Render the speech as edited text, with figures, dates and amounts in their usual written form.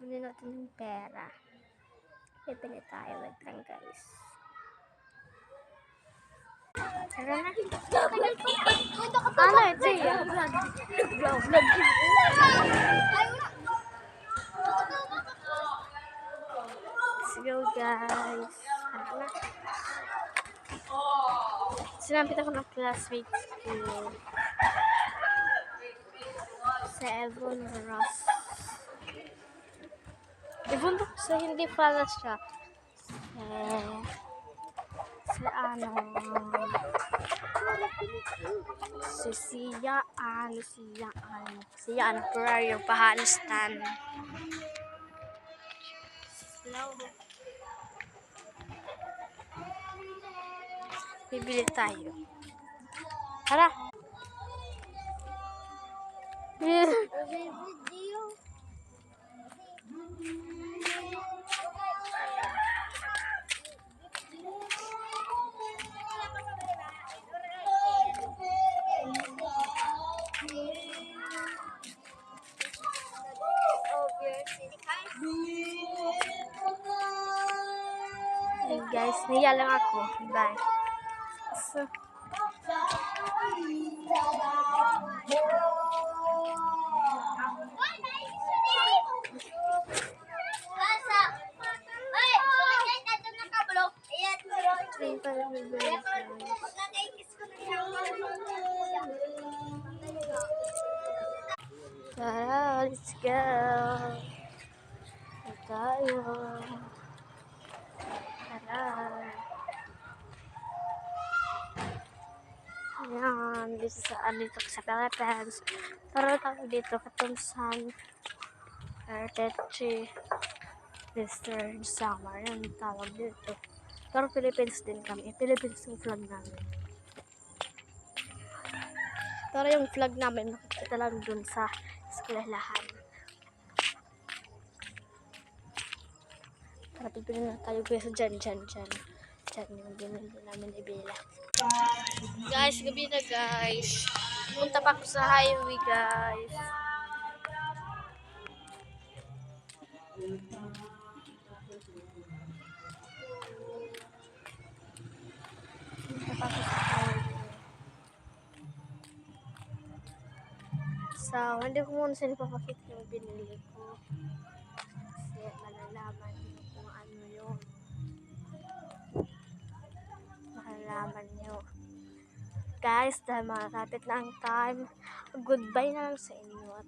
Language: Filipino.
Kunin natin yung pera. Pipili tayo. Wait lang, guys. Tara na. Ano ito yun? Vlog. Let's go, guys. Tara na. Sinapit ako ng classmates ko. Sa Evon Ross. Evon to? So, hindi pala siya. Siyaan Aquarium Pahanistan. Slow. Bibili tayo. Tara. Hey guys, niya lang ako. Bye. So, tara, let's go. Tayo. Tara. Ayan, dito sa Philippines. Tara tayo dito, Katumsan. Arteche. Western Summer. Yan tawag dito. Pero Philippines din kami. Philippines yung flag namin. Pero yung flag namin, makikita lang dun sa eskwelahan. Tara, pipili na tayo guys. Dyan yung binili namin ibila. Guys, gabi na guys. Punta pa ako sa highway guys. So, hindi ko muna sila papakita yung binili ko. Kasi malalaman nyo kung ano yun. Malalaman nyo. Guys, dahil malapit na ang time, goodbye na lang sa inyo. At